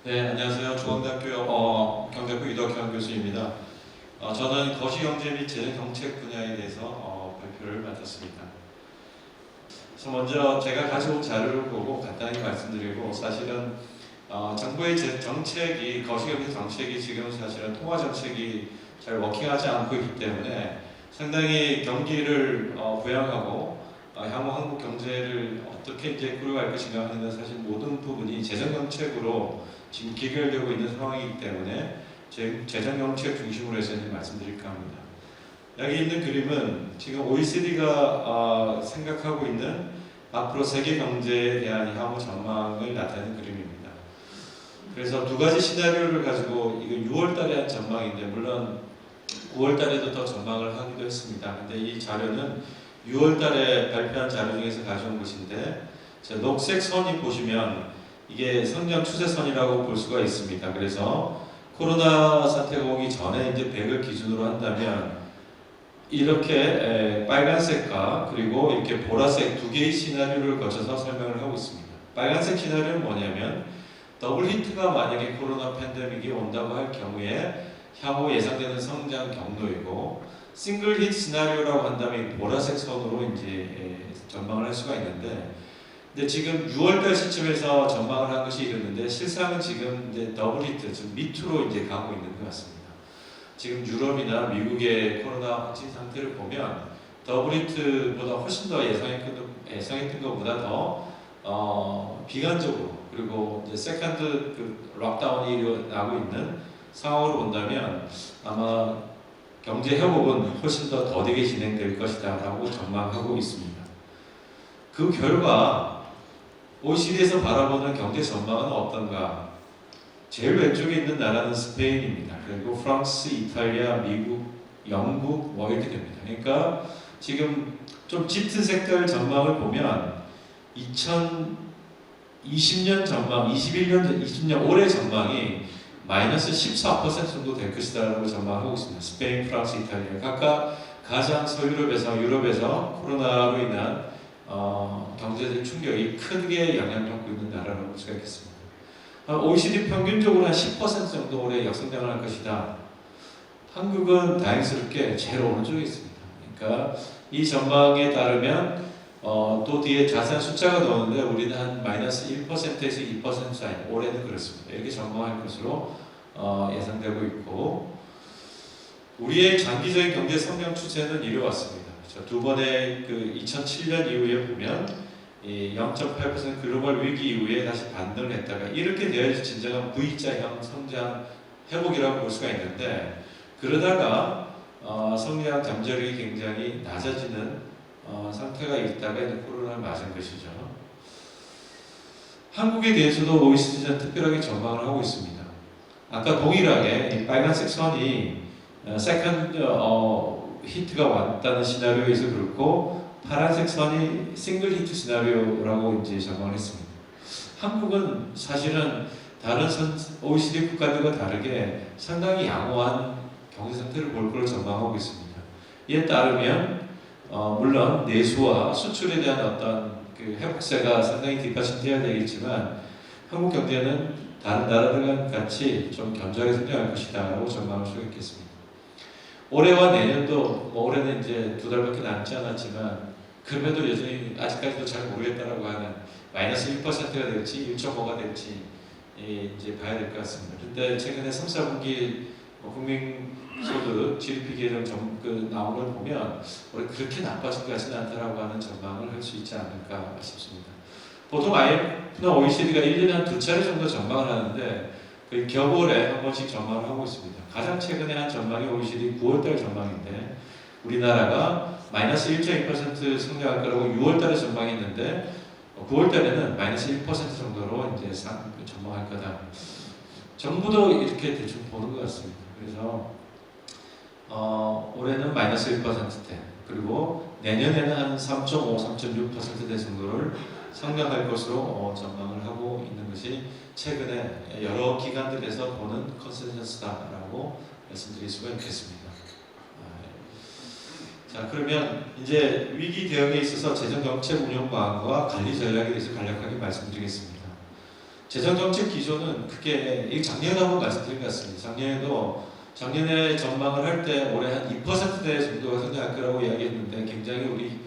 네, 안녕하세요. 중앙대학교 경제부 이덕현 교수입니다. 저는 거시경제 및 재정정책 분야에 대해서 발표를 맡았습니다. 그래서 먼저 제가 가져온 자료를 보고 간단히 말씀드리고, 사실은 정부의 정책이, 거시경제 정책이 지금 사실은 통화 정책이 잘 워킹하지 않고 있기 때문에 상당히 경기를 부양하고 향후 한국 경제를 어떻게 이제 꾸려갈 것인가 하는 사실 모든 부분이 재정 정책으로 지금 기결되고 있는 상황이기 때문에 재정 정책 중심으로 해서 이제 말씀드릴까 합니다. 여기 있는 그림은 지금 OECD가 생각하고 있는 앞으로 세계 경제에 대한 향후 전망을 나타내는 그림입니다. 그래서 두 가지 시나리오를 가지고 이거 6월달에 한 전망인데, 물론 9월달에도 더 전망을 하기도 했습니다. 근데 이 자료는 6월달에 발표한 자료 중에서 가져온 것인데, 녹색 선이 보시면 이게 성장 추세선이라고 볼 수가 있습니다. 그래서 코로나 사태가 오기 전에 이제 100을 기준으로 한다면 이렇게 빨간색과 그리고 이렇게 보라색 두 개의 시나리오를 거쳐서 설명을 하고 있습니다. 빨간색 시나리오는 뭐냐면 더블 히트가 만약에 코로나 팬데믹이 온다고 할 경우에 향후 예상되는 성장 경로이고, 싱글 히트 시나리오라고 한다면 보라색 선으로 이제 전망을 할 수가 있는데, 근데 지금 6월달 시점에서 전망을 한 것이 이랬는데 실상은 지금 이제 더블 히트, 즉 밑으로 이제 가고 있는 것 같습니다. 지금 유럽이나 미국의 코로나 확진 상태를 보면 더블 히트보다 훨씬 더 예상했던 것보다 더 비관적으로, 그리고 이제 세컨드 락다운이 일어나고 있는 상황으로 본다면 아마 경제 회복은 훨씬 더 더디게 진행될 것이다라고 전망하고 있습니다. 그 결과 OECD에서 바라보는 경제 전망은 어떤가? 제일 왼쪽에 있는 나라는 스페인입니다. 그리고 프랑스, 이탈리아, 미국, 영국 이렇게 됩니다. 그러니까 지금 좀 짙은 색깔 전망을 보면 2020년 전망, 20년 올해 전망이 마이너스 14% 정도 될 것이다라고 전망하고 있습니다. 스페인, 프랑스, 이탈리아 각각 가장 유럽에서 코로나로 인한 경제적 충격이 크게 영향을 받고 있는 나라라고 볼 수가 있겠습니다. OECD 평균적으로 한 10% 정도 올해 역성장을 할 것이다. 한국은 다행스럽게 제일 오른쪽에 있습니다. 그러니까 이 전망에 따르면 또 뒤에 자세한 숫자가 나오는데 우리는 한 마이너스 1%에서 2% 사이, 올해는 그렇습니다. 이렇게 전망할 것으로 예상되고 있고, 우리의 장기적인 경제 성장 추세는 이루어왔습니다. 두 번의 그 2007년 이후에 보면 0.8% 글로벌 위기 이후에 다시 반등을 했다가 이렇게 되어야지 진정한 V자형 성장 회복이라고 볼 수가 있는데, 그러다가 성장 잠재력이 굉장히 낮아지는 상태가 있다가 이제 코로나를 맞은 것이죠. 한국에 대해서도 OECD는 특별하게 전망을 하고 있습니다. 아까 동일하게 이 빨간색 선이 세컨드 히트가 왔다는 시나리오에서 그렇고, 파란색 선이 싱글 히트 시나리오라고 이제 전망을 했습니다. 한국은 사실은 다른 OECD 국가들과 다르게 상당히 양호한 경제 상태를 볼 것을 전망하고 있습니다. 이에 따르면 물론 내수와 수출에 대한 어떤 그 회복세가 상당히 뒷받침되어야 되겠지만 한국 경제는 다른 나라들과 같이 좀 견조하게 성장할 것이다라고 전망할 수 있겠습니다. 올해와 내년도 올해는 이제 2달밖에 남지 않았지만 그럼에도 여전히 아직까지도 잘 모르겠다라고 하는 마이너스 1%가 될지 1.5가 될지 이제 봐야 될 것 같습니다. 그런데 최근에 3, 4분기 국민소득 GDP 계획 나온 걸 보면 올해 그렇게 나빠질 것 같지는 않다라고 하는 전망을 할 수 있지 않을까 싶습니다. 보통 IMF나 OECD가 1년에 한 2차례 정도 전망을 하는데 그 겨울에 한 번씩 전망을 하고 있습니다. 가장 최근에 한 전망이 OECD 9월달 전망인데 우리나라가 마이너스 1.2% 성장할 거라고 6월달에 전망했는데 9월달에는 마이너스 1% 정도로 이제 전망할 거다. 정부도 이렇게 대충 보는 것 같습니다. 그래서 올해는 마이너스 1%대, 그리고 내년에는 한 3.5, 3.6%대 정도를 성장할 것으로 전망을 하고 있는 것이 최근에 여러 기관들에서 보는 컨센서스다라고 말씀드릴 수가 있겠습니다. 자, 그러면 이제 위기 대응에 있어서 재정 정책 운영 방안과 관리 전략에 대해서 간략하게 말씀드리겠습니다. 재정정책 기조는 그게 이 작년에 한번 말씀드린 것 같습니다. 작년에 전망을 할 때 올해 한 2%대 정도가 성장할 거라고 이야기했는데 굉장히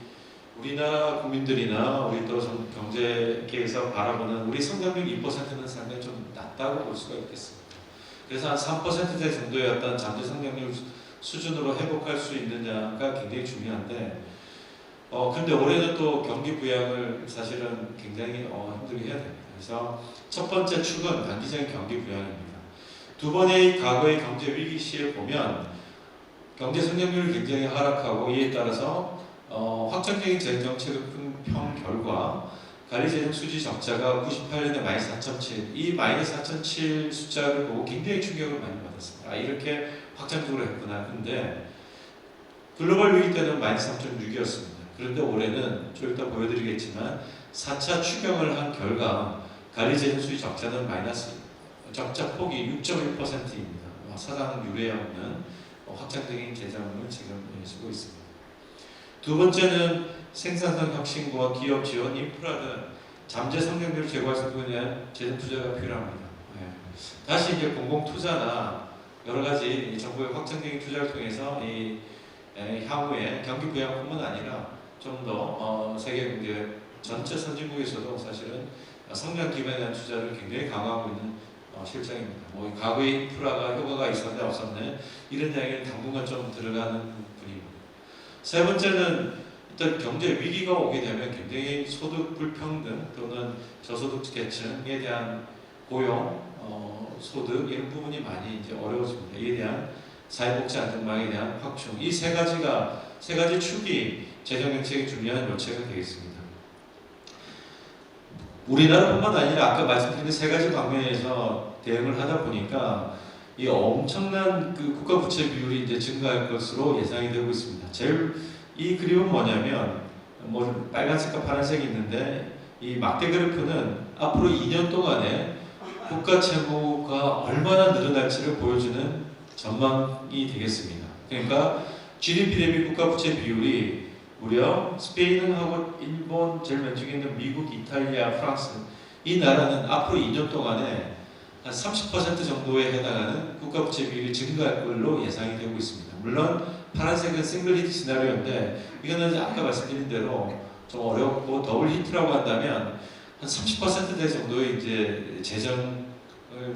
우리나라 국민들이나 우리 또 좀 경제계에서 바라보는 우리 성장률 2%는 상당히 좀 낮다고 볼 수가 있겠습니다. 그래서 한 3%대 정도였던 잠재 성장률 수준으로 회복할 수 있느냐가 굉장히 중요한데 근데 올해는 또 경기 부양을 사실은 굉장히 힘들게 해야 됩니다. 그래서 첫 번째 축은 단기적인 경기 부양입니다. 두 번의 과거의 경제 위기 시에 보면 경제 성장률이 굉장히 하락하고 이에 따라서 확정적인 재정 정책을 편 결과 관리재정 수지 적자가 98년에 마이너스 4.7, 이 마이너스 4.7 숫자를 보고 굉장히 충격을 많이 받았습니다. 이렇게 확장적으로 했구나. 근데 글로벌 위기 때는 마이너스 3.6이었습니다. 그런데 올해는 좀 이따 보여드리겠지만 4차 추경을 한 결과 관리재정 수지 적자는 마이너스 적자 폭이 6.1%입니다. 사상 유례에 없는 확장적인 재정을 지금 쓰고 있습니다. 두 번째는 생산성 혁신과 기업 지원, 인프라 등 잠재 성장률을 제고할 수 있는 재정 투자가 필요합니다. 다시 이제 공공 투자나 여러 가지 정부의 확장적인 투자를 통해서 향후에 경기 부양뿐만 아니라 좀 더 세계 경제 전체 선진국에서도 사실은 성장 기반에 대한 투자를 굉장히 강화하고 있는 실정입니다. 과거의 인프라가 효과가 있었네 없었네 이런 이야기는 당분간 좀 들어가는 분입니다. 세 번째는 일단 경제 위기가 오게 되면 굉장히 소득 불평등 또는 저소득 계층에 대한 고용, 소득 이런 부분이 많이 이제 어려워집니다. 이에 대한 사회복지 안전망에 대한 확충 이 세 가지 축이 재정 정책의 중요한 요체가 되겠습니다. 우리나라뿐만 아니라 아까 말씀드린 세 가지 방면에서 대응을 하다 보니까 이 엄청난 그 국가 부채 비율이 이제 증가할 것으로 예상이 되고 있습니다. 이 그림은 뭐냐면 빨간색과 파란색이 있는데 이 막대 그래프는 앞으로 2년 동안에 국가 채무가 얼마나 늘어날지를 보여주는 전망이 되겠습니다. 그러니까 GDP 대비 국가 부채 비율이 무려 스페인하고 일본, 제일 왼쪽에 있는 미국, 이탈리아, 프랑스 이 나라는 앞으로 2년 동안에 한 30% 정도에 해당하는 국가 부채 비율이 증가할 걸로 예상이 되고 있습니다. 물론 파란색은 싱글 히트 시나리오인데 이거는 아까 말씀드린 대로 좀 어렵고 더블 히트라고 한다면 한 30%대 정도의 이제 재정을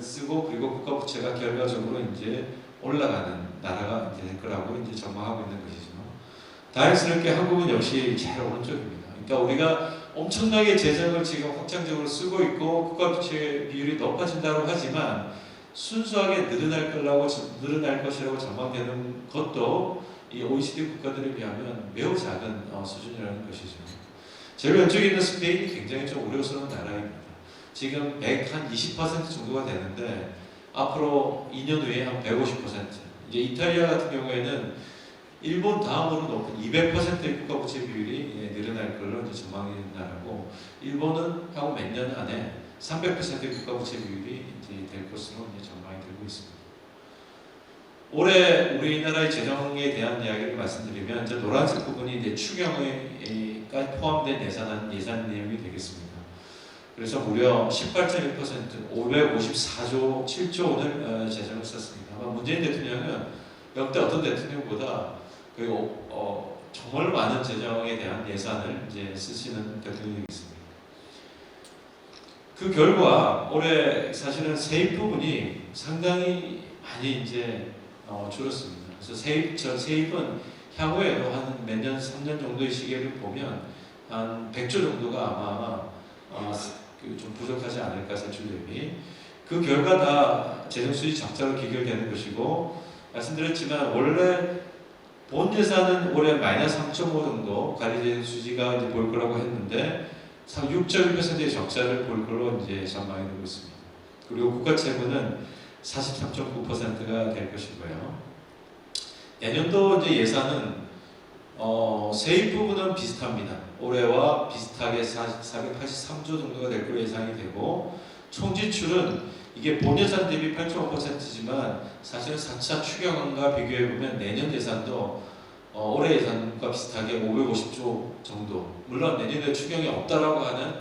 쓰고 그리고 국가 부채가 결과적으로 이제 올라가는 나라가 이제 될 거라고 이제 전망하고 있는 것이죠. 다행스럽게 한국은 역시 제일 오른쪽입니다. 그러니까 우리가 엄청나게 재정을 지금 확장적으로 쓰고 있고 국가 부채 비율이 높아진다고 하지만 순수하게 늘어날 것이라고 전망되는 것도 이 OECD 국가들에 비하면 매우 작은 수준이라는 것이죠. 제일 왼쪽에 있는 스페인이 굉장히 좀 우려스러운 나라입니다. 지금 120% 정도가 되는데 앞으로 2년 후에 한 150%. 이제 이탈리아 같은 경우에는 일본 다음으로 높은 200%의 국가 부채 비율이 늘어날 걸로 이제 전망이 되는 나라고 일본은 향후 몇 년 안에 300%의 국가 부채 비율이 이제 될 것으로 이제 전망이 되고 있습니다. 올해 우리나라의 재정에 대한 이야기를 말씀드리면 이제 노란색 부분이 이제 추경에까지 포함된 예산 내용이 되겠습니다. 그래서 무려 18.1% 554조 7조 원을 재정을 썼습니다. 아마 문재인 대통령은 역대 어떤 대통령보다 정말 많은 재정에 대한 예산을 이제 쓰시는 대통령이겠습니다. 그 결과 올해 사실은 세입 부분이 상당히 많이 이제 줄었습니다. 그래서 세입은 향후에도 한 몇 년, 3년 정도의 시기를 보면 한 100조 정도가 아마 좀 부족하지 않을까 세출 대비. 그 결과 다 재정 수지 적자로 귀결되는 것이고 말씀드렸지만 원래 본 예산은 올해 마이너스 3.5 정도 관리재정 수지가 이제 볼 거라고 했는데 6.1%의 적자를 볼 걸로 이제 전망이 되고 있습니다. 그리고 국가 채무는 43.9%가 될 것이고요. 내년도 이제 예산은 세입 부분은 비슷합니다. 올해와 비슷하게 483조 정도가 될 걸로 예상이 되고 총 지출은 이게 본 예산 대비 8.5%지만 사실은 4차 추경안과 비교해보면 내년 예산도 올해 예산과 비슷하게 550조 정도 물론 내년에 추경이 없다라고 하는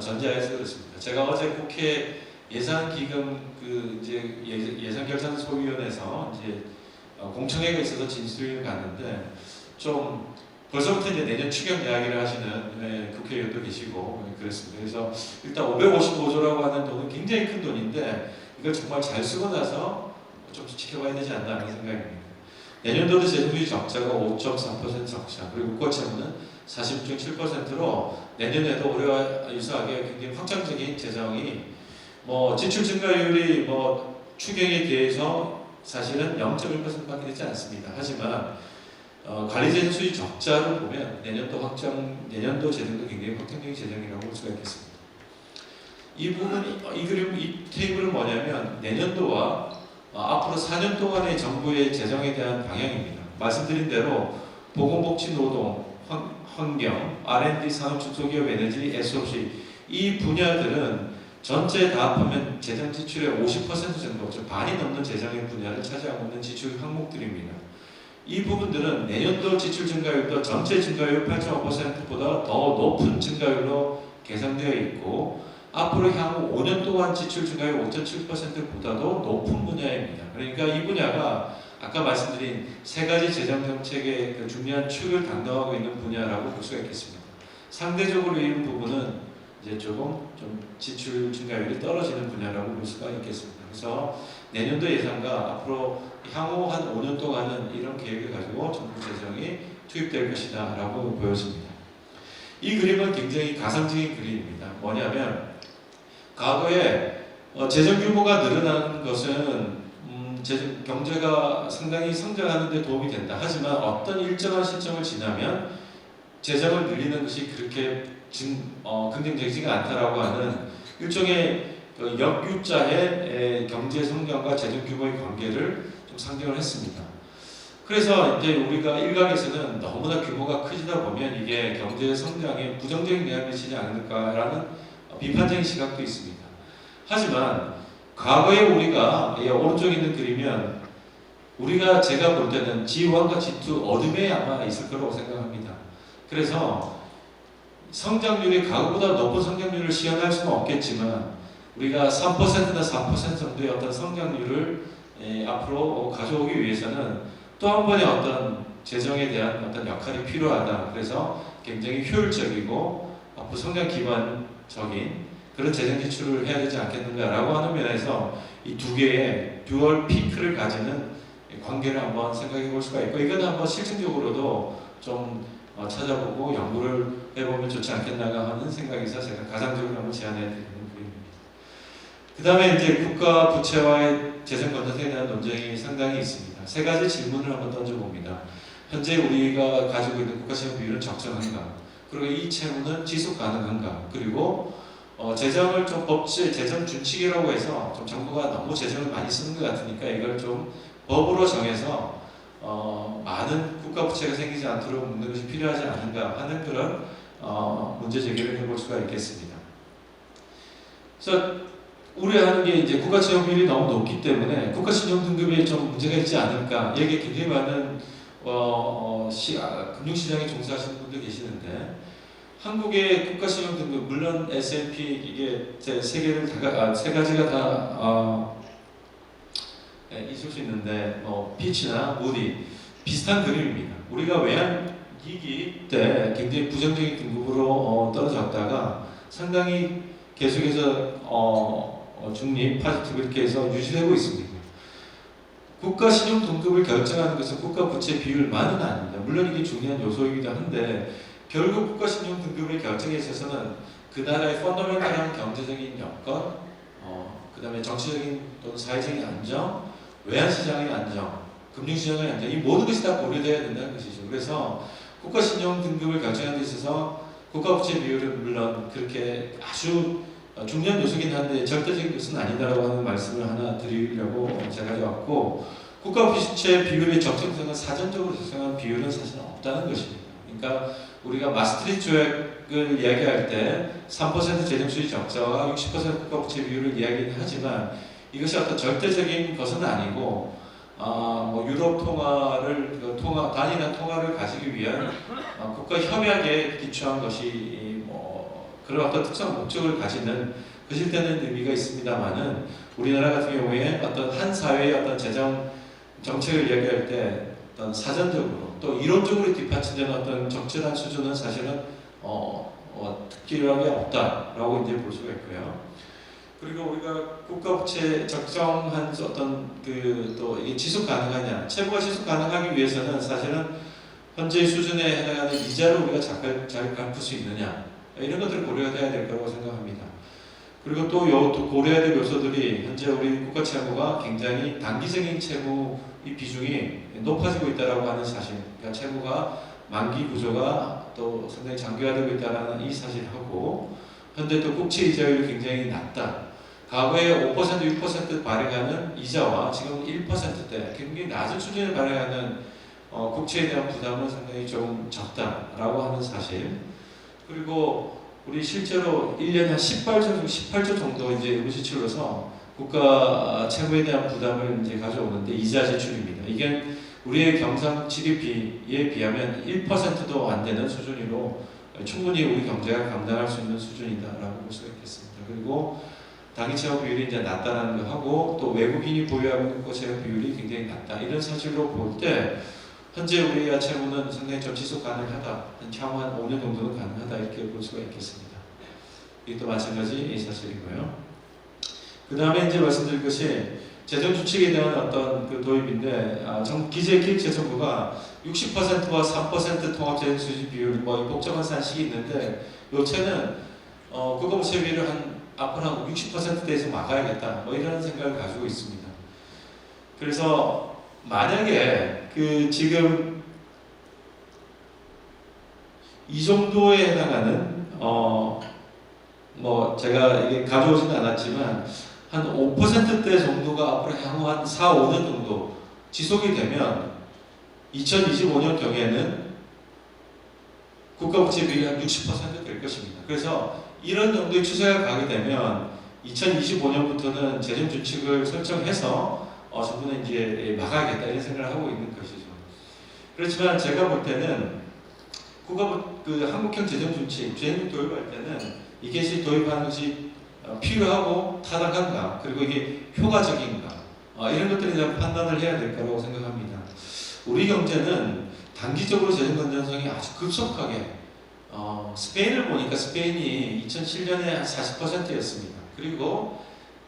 전제하에서 그렇습니다. 제가 어제 국회 예산 기금 그 이제 예산 결산 소위원회에서 이제 공청회가 있어서 진술을 갔는데 좀 벌써부터 이제 내년 추경 이야기를 하시는 국회의원도 계시고 그랬습니다. 그래서 일단 555조라고 하는 돈은 굉장히 큰 돈인데 이걸 정말 잘 쓰고 나서 좀 지켜봐야 되지 않나 하는 생각입니다. 내년도도 재정주의 적자가 5.3% 적자, 그리고 국고채무는 46.7%로 내년에도 올해와 유사하게 굉장히 확장적인 재정이 지출 증가율이 추경에 대해서 사실은 0.1%밖에 되지 않습니다. 하지만 관리재정 수지 적자를 보면 내년도 재정도 굉장히 확장적인 재정이라고 볼 수가 있겠습니다. 이 부분, 이 테이블은 뭐냐면 내년도와 앞으로 4년 동안의 정부의 재정에 대한 방향입니다. 말씀드린 대로 보건복지, 노동, 환경, R&D, 산업, 중소기업, 에너지, SOC 이 분야들은 전체 다 합하면 재정 지출의 50% 정도, 즉 반이 넘는 재정의 분야를 차지하고 있는 지출 항목들입니다. 이 부분들은 내년도 지출 증가율도 전체 증가율 8.5%보다 더 높은 증가율로 계산되어 있고 앞으로 향후 5년 동안 지출 증가율 5.7%보다도 높은 분야입니다. 그러니까 이 분야가 아까 말씀드린 세 가지 재정 정책의 그 중요한 축을 담당하고 있는 분야라고 볼 수가 있겠습니다. 상대적으로 이 부분은 이제 조금 좀 지출 증가율이 떨어지는 분야라고 볼 수가 있겠습니다. 그래서 내년도 예산과 앞으로 향후 한 5년 동안은 이런 계획을 가지고 정부 재정이 투입될 것이다 라고 보여집니다. 이 그림은 굉장히 가상적인 그림입니다. 뭐냐면 과거에 재정 규모가 늘어나는 것은 경제가 상당히 성장하는 데 도움이 된다. 하지만 어떤 일정한 시점을 지나면 재정을 늘리는 것이 그렇게 긍정적이지가 않다라고 하는 일종의 역유자의 경제 성장과 재정 규모의 관계를 좀 상정을 했습니다. 그래서 이제 우리가 일각에서는 너무나 규모가 커지다 보면 이게 경제 성장에 부정적인 영향을 미치지 않을까라는 비판적인 시각도 있습니다. 하지만 과거에 우리가 오른쪽에 있는 그리면 제가 볼 때는 G1과 G2 어둠에 아마 있을 거라고 생각합니다. 그래서 성장률이 과거보다 높은 성장률을 시현할 수는 없겠지만 우리가 3%나 4% 정도의 어떤 성장률을 앞으로 가져오기 위해서는 또 한 번의 어떤 재정에 대한 어떤 역할이 필요하다. 그래서 굉장히 효율적이고 앞으로 성장 기반적인 그런 재정 지출을 해야 되지 않겠는가라고 하는 면에서 이 두 개의 듀얼 피크를 가지는 관계를 한번 생각해 볼 수가 있고 이건 한번 실증적으로도 좀 찾아보고 연구를 해보면 좋지 않겠나 하는 생각에서 제가 가상적으로 한번 제안해 드리는 그림입니다. 그 다음에 이제 국가 부채와의 재정 건전성에 대한 논쟁이 상당히 있습니다. 세 가지 질문을 한번 던져봅니다. 현재 우리가 가지고 있는 국가채무 비율은 적정한가? 그리고 이 채무는 지속 가능한가? 그리고 재정을 좀 재정 준칙이라고 해서 좀 정부가 너무 재정을 많이 쓰는 것 같으니까 이걸 좀 법으로 정해서 많은 국가 부채가 생기지 않도록 묶는 것이 필요하지 않은가 하는 그런 문제 제기를 해볼 수가 있겠습니다. 그래서 우려하는 게 이제 국가채무 비율이 너무 높기 때문에 국가신용 등급에 좀 문제가 있지 않을까. 여기 굉장히 많은 금융시장에 종사하시는 분들 계시는데 한국의 국가신용 등급 물론 S&P 이게 세 가지가 다 있을 수 있는데 피치나 무디 비슷한 그림입니다. 우리가 외환위기 때 굉장히 부정적인 등급으로 떨어졌다가 상당히 계속해서 중립, 파지티브 이렇게 해서 유지되고 있습니다. 국가 신용 등급을 결정하는 것은 국가 부채 비율만은 아닙니다. 물론 이게 중요한 요소이기도 한데 결국 국가 신용 등급의 결정에 있어서는 그 나라의 펀더멘탈한 경제적인 여건, 그 다음에 정치적인 또는 사회적인 안정, 외환시장의 안정, 금융시장의 안정 이 모든 것이 다 고려되어야 된다는 것이죠. 그래서 국가 신용 등급을 결정하는 데 있어서 국가 부채 비율은 물론 그렇게 아주 중요한 요소긴 한데 절대적인 것은 아니다라고 하는 말씀을 하나 드리려고 제가 가져왔고 국가 부채 비율의 적정성은 사전적으로 적정한 비율은 사실 없다는 것입니다. 그러니까 우리가 마스트리트 조약을 이야기할 때 3% 재정수지 적자와 60% 국가 부채 비율을 이야기는 하지만 이것이 어떤 절대적인 것은 아니고 유럽 단일한 통화를 가지기 위한 국가 협약에 기초한 것이 그런 어떤 특수한 목적을 가지는 거실되는 의미가 있습니다만은 우리나라 같은 경우에 어떤 한 사회의 어떤 재정 정책을 이야기할 때 어떤 사전적으로 또 이론적으로 뒷받침되는 어떤 적절한 수준은 사실은 특별하게 없다라고 이제 볼 수가 있고요. 그리고 우리가 국가 부채 적정한 어떤 또 이게 지속 가능하냐, 채무가 지속 가능하기 위해서는 사실은 현재 수준에 해당하는 이자를 우리가 잘 갚을 수 있느냐, 이런 것들을 고려가 돼야 될 거라고 생각합니다. 그리고 또 고려해야 될 요소들이 현재 우리 국가 채무가 굉장히 단기적인 채무 이 비중이 높아지고 있다라고 하는 사실, 그러니까 채무가 만기 구조가 또 상당히 장기화되고 있다는 이 사실하고, 현재 또 국채 이자율이 굉장히 낮다. 과거에 5%, 6% 발행하는 이자와 지금 1%대 굉장히 낮은 수준을 발행하는 국채에 대한 부담은 상당히 좀 적다라고 하는 사실. 그리고 우리 실제로 1년에 한 18조 정도 이제 의무지출로서 국가 채무에 대한 부담을 이제 가져오는데 이자 지출입니다. 이게 우리의 경상 GDP에 비하면 1%도 안 되는 수준으로 충분히 우리 경제가 감당할 수 있는 수준이다라고 볼 수가 있겠습니다. 그리고 단기 채무 비율이 이제 낮다는 거 하고 또 외국인이 보유하고 있는 국가 채무 비율이 굉장히 낮다. 이런 사실로 볼 때 현재 우리의 채무는 상당히 좀 지속 가능하다. 향후 한 5년 정도는 가능하다 이렇게 볼 수가 있겠습니다. 이것도 마찬가지 이 사실이고요. 그 다음에 이제 말씀드릴 것이 재정 주칙에 대한 어떤 그 도입인데, 기재기획재정부가 60%와 3% 통합재정 수지 비율 뭐 복잡한 산식이 있는데, 요체는 국가 부채비를 앞으로 한 60%대에서 막아야겠다. 뭐 이런 생각을 가지고 있습니다. 그래서 만약에 지금 이 정도에 해당하는 뭐 제가 이게 가져오지는 않았지만 한 5%대 정도가 앞으로 향후 한 4, 5년 정도 지속이 되면 2025년 경에는 국가부채 비율이 한 60% 될 것입니다. 그래서 이런 정도의 추세가 가게 되면 2025년부터는 재정 준칙을 설정해서 정부는 이제 막아야겠다 이런 생각을 하고 있는 것이죠. 그렇지만 제가 볼 때는 한국형 재정 준칙, 재정 도입할 때는 이것이 도입하는 것이 필요하고 타당한가, 그리고 이게 효과적인가, 이런 것들에 대한 판단을 해야 될 거라고 생각합니다. 우리 경제는 단기적으로 재정 건전성이 아주 급속하게 스페인을 보니까 스페인이 2007년에 한 40%였습니다. 그리고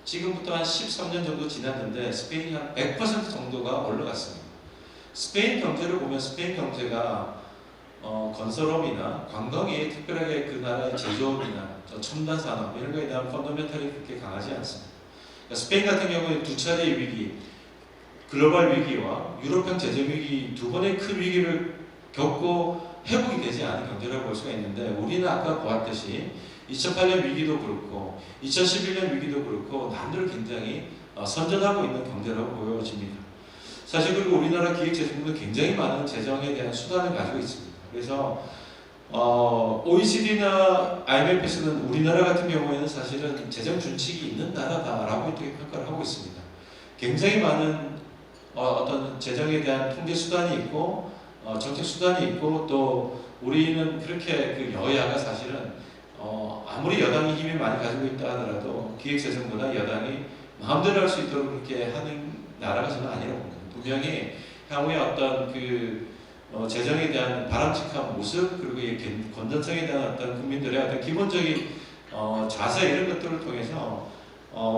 지금부터 한 13년 정도 지났는데 스페인이 한 100% 정도가 올라갔습니다. 스페인 경제를 보면 스페인 경제가 건설업이나 관광이 특별하게 그 나라의 제조업이나 첨단 산업 이런 거에 대한 펀더멘탈이 그렇게 강하지 않습니다. 그러니까 스페인 같은 경우에 두 차례의 위기, 글로벌 위기와 유럽형 재정 위기 두 번의 큰 위기를 겪고 회복이 되지 않은 경제라고 볼 수가 있는데, 우리는 아까 보았듯이 2008년 위기도 그렇고 2011년 위기도 그렇고 남들 굉장히 선전하고 있는 경제라고 보여집니다. 사실 그리고 우리나라 기획재정부는 굉장히 많은 재정에 대한 수단을 가지고 있습니다. 그래서 OECD나 IMF에서는 우리나라 같은 경우에는 사실은 재정 준칙이 있는 나라다라고 이렇게 평가를 하고 있습니다. 굉장히 많은 어떤 재정에 대한 통제 수단이 있고 정책 수단이 있고, 또 우리는 그렇게 그 여야가 사실은 아무리 여당이 힘이 많이 가지고 있다 하더라도 기획재정보다 여당이 마음대로 할 수 있도록 그렇게 하는 나라가 저는 아니라고 봅니다. 분명히 향후에 어떤 재정에 대한 바람직한 모습, 그리고 이 건전성에 대한 어떤 국민들의 어떤 기본적인 자세 이런 것들을 통해서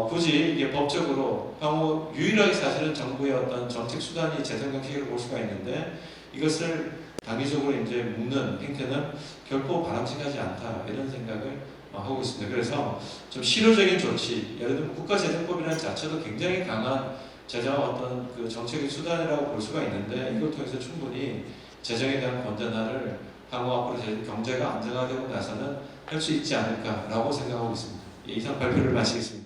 굳이 이게 법적으로 향후 유일하게 사실은 정부의 어떤 정책 수단이 재정 정책을 볼 수가 있는데, 이것을 단기적으로 이제 묶는 행태는 결코 바람직하지 않다 이런 생각을 하고 있습니다. 그래서 좀 실효적인 조치, 예를 들면 국가재정법이라는 자체도 굉장히 강한 재정 어떤 정책의 수단이라고 볼 수가 있는데, 이걸 통해서 충분히 재정에 대한 건전화를 향후 앞으로 경제가 안정화되고 나서는 할 수 있지 않을까라고 생각하고 있습니다. 이상 발표를 마치겠습니다.